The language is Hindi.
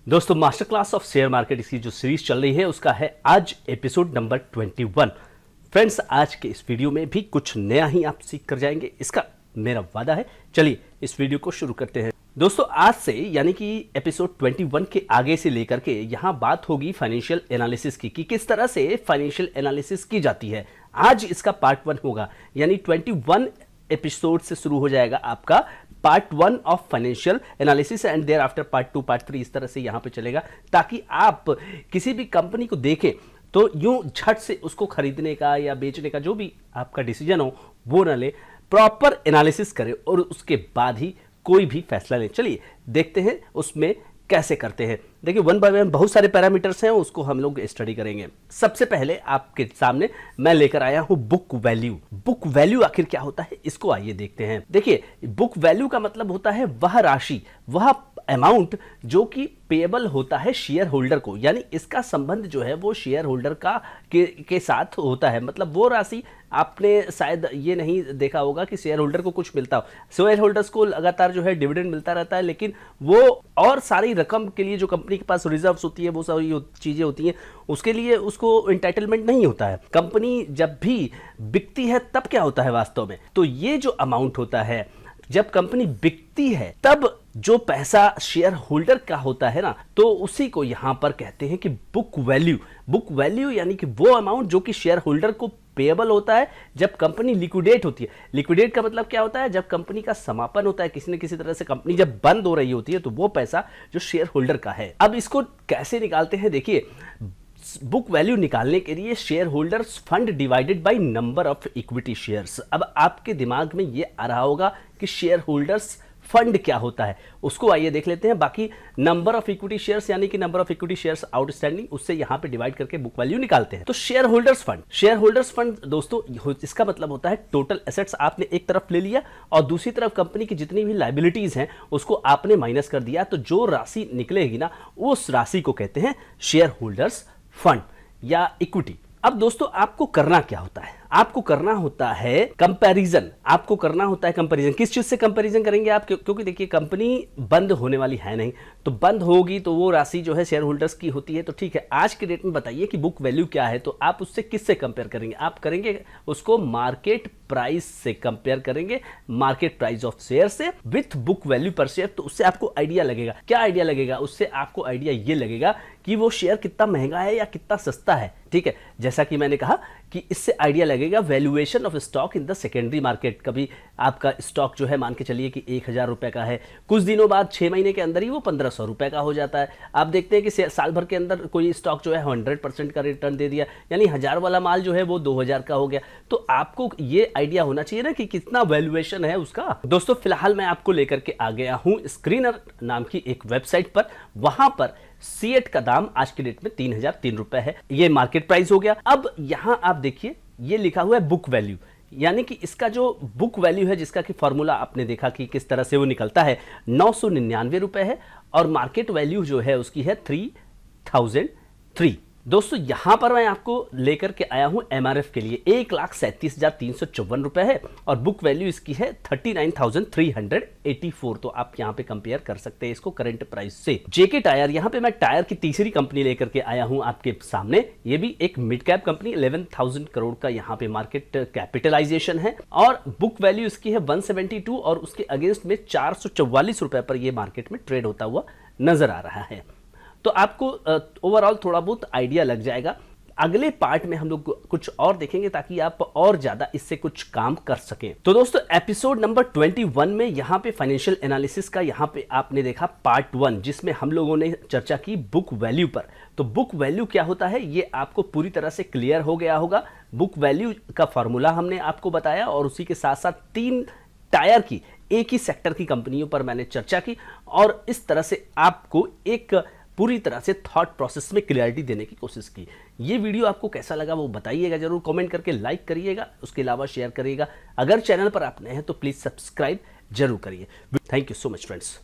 दोस्तों master class of share market इसकी जो सीरीज चल रही है उसका है आज एपिसोड नंबर 21। फ्रेंड्स, आज के इस वीडियो में भी कुछ नया ही आप सीख कर जाएंगे, इसका मेरा वादा है। चलिए इस वीडियो को शुरू करते हैं। दोस्तों आज से यानी कि एपिसोड 21 के आगे से लेकर के यहाँ बात होगी फाइनेंशियल एनालिसिस की कि किस तरह से फाइनेंशियल एनालिसिस की जाती है। आज इसका पार्ट 1 होगा, यानी 21 एपिसोड से शुरू हो जाएगा आपका part 1 of financial analysis and thereafter part 2 part 3 इस तरह से यहां पे चलेगा, ताकि आप किसी भी कंपनी को देखें तो यूं झट से उसको खरीदने का या बेचने का जो भी आपका डिसीजन हो वो ना ले, प्रॉपर एनालिसिस करें और उसके बाद ही कोई भी फैसला लें। चलिए देखते हैं उसमें कैसे करते हैं। देखिए वन बाय वन बहुत सारे पैरामीटर्स हैं, उसको हम लोग स्टडी करेंगे। सबसे पहले आपके सामने मैं लेकर आया हूं बुक वैल्यू। बुक वैल्यू आखिर क्या होता है इसको आइए देखते हैं। देखिए बुक वैल्यू का मतलब होता है वह राशि, वह अमाउंट जो कि पेएबल होता है शेयर होल्डर को, यानी इसका संबंध जो है वो शेयर होल्डर का के साथ होता है। मतलब वो राशि आपने शायद ये नहीं देखा होगा कि शेयर होल्डर को कुछ मिलता हो। शेयर होल्डर्स को लगातार जो है डिविडेंड मिलता रहता है, लेकिन वो और सारी रकम के लिए जो कंपनी के पास रिजर्व्स होती है, वो सारी चीजें होती हैं, उसके लिए उसको एंटाइटलमेंट नहीं होता है। कंपनी जब भी बिकती है तब क्या होता है वास्तव में, तो ये जो अमाउंट होता है जब कंपनी बिकती है तब जो पैसा शेयर होल्डर का होता है ना, तो उसी को यहां पर कहते हैं कि बुक वैल्यू। बुक वैल्यू यानी कि वो अमाउंट जो कि शेयर होल्डर को पेएबल होता है जब कंपनी लिक्विडेट होती है। लिक्विडेट का मतलब क्या होता है, जब कंपनी का समापन होता है, किसी न किसी तरह से कंपनी जब बंद हो रही होती है, तो वो पैसा जो शेयर होल्डर का है। अब इसको कैसे निकालते हैं, देखिए बुक वैल्यू निकालने के लिए share holders fund divided by number of equity shares. अब आपके दिमाग में ये आ रहा होगा कि शेयर होल्डर्स फंड क्या होता है, उसको आइए देख लेते हैं। बाकी नंबर ऑफ इक्विटी शेयर्स यानी कि number of equity shares outstanding, उससे यहां पे डिवाइड करके बुक वैल्यू निकालते हैं। तो share holders fund, share holders fund दोस्तों इसका मतलब होता है टोटल एसेट्स आपने एक तरफ ले लिया और दूसरी तरफ कंपनी की जितनी भी लायबिलिटीज हैं उसको आपने माइनस कर दिया, तो जो राशि निकलेगी ना उस राशि को कहते हैं शेयर होल्डर्स फंड या इक्विटी। अब दोस्तों आपको करना क्या होता है, आपको करना होता है कंपैरिजन। आपको करना होता है कंपैरिजन। किस चीज से कंपैरिजन करेंगे आप, क्योंकि देखिए कंपनी बंद होने वाली है नहीं, तो बंद होगी तो वो राशि जो है शेयर होल्डर्स की होती है। तो ठीक है, आज के डेट में बताइए कि बुक वैल्यू क्या है, तो आप उससे किससे कंपेयर करेंगे, आप करेंगे उसको मार्केट प्राइस से कंपेयर करेंगे, मार्केट प्राइस ऑफ शेयर से विथ बुक वैल्यू पर शेयर। तो उससे आपको आइडिया लगेगा, क्या आइडिया लगेगा, उससे आपको आइडिया ये लगेगा कि वो शेयर कितना महंगा है या कितना सस्ता है। ठीक है, जैसा कि मैंने कहा कि इससे आइडिया लगेगा valuation of stock in the secondary market. कभी आपका स्टॉक जो है मान के चलिए कि 1000 रुपए का है, कुछ दिनों बाद 6 महीने के अंदर ही वो 1500 रुपए का हो जाता है। आप देखते हैं कि साल भर के अंदर कोई स्टॉक जो है 100% का रिटर्न दे दिया, यानी 1000 वाला माल जो है वो 2000 का हो गया। तो आपको ये आइडिया होना चाहिए ना कि कितना वैल्यूएशन है उसका। दोस्तों फिलहाल मैं आपको लेकर के आ गया हूं स्क्रीनर नाम की एक वेबसाइट पर। वहां पर सीएट का दाम आज के डेट में 3003 रुपए है, ये मार्केट प्राइस हो गया। अब यहां आप देखिए ये लिखा हुआ है बुक वैल्यू, यानी कि इसका जो बुक वैल्यू है जिसका कि फॉर्मूला आपने देखा कि किस तरह से वो निकलता है, 999 रुपए है और मार्केट वैल्यू जो है उसकी है 3003। दोस्तों यहां पर मैं आपको लेकर के आया हूं एमआरएफ के लिए 1,37,354 रुपए है और बुक वैल्यू इसकी है 39,384। तो आप यहां पे कंपेयर कर सकते हैं इसको करंट प्राइस से। जेके टायर, यहां पे मैं टायर की तीसरी कंपनी लेकर के आया हूं आपके सामने। ये भी एक मिड कैप कंपनी, 11,000 करोड़ का यहां पे मार्केट कैपिटलाइजेशन है और बुक वैल्यू इसकी है 172 और उसके अगेंस्ट में 444 रुपए पर यह मार्केट में ट्रेड होता हुआ नजर आ रहा है। तो आपको ओवरऑल थोड़ा बहुत आइडिया लग जाएगा। अगले पार्ट में हम लोग कुछ और देखेंगे ताकि आप और ज्यादा इससे कुछ काम कर सकें। तो दोस्तों एपिसोड नंबर 21 में यहां पे फाइनेंशियल एनालिसिस का यहां पे आपने देखा पार्ट 1, जिसमें हम लोगों ने चर्चा की बुक वैल्यू पर। तो बुक वैल्यू क्या होता है ये आपको पूरी तरह से क्लियर हो गया होगा। बुक वैल्यू का फॉर्मूला हमने आपको बताया और उसी के साथ साथ 3 टायर की एक ही सेक्टर की कंपनियों पर मैंने चर्चा की और इस तरह से आपको एक पूरी तरह से थॉट प्रोसेस में क्लियरिटी देने की कोशिश की। ये वीडियो आपको कैसा लगा वो बताइएगा जरूर, कमेंट करके लाइक करिएगा, उसके अलावा शेयर करिएगा। अगर चैनल पर आप नए हैं तो प्लीज सब्सक्राइब जरूर करिए। Thank you so much friends.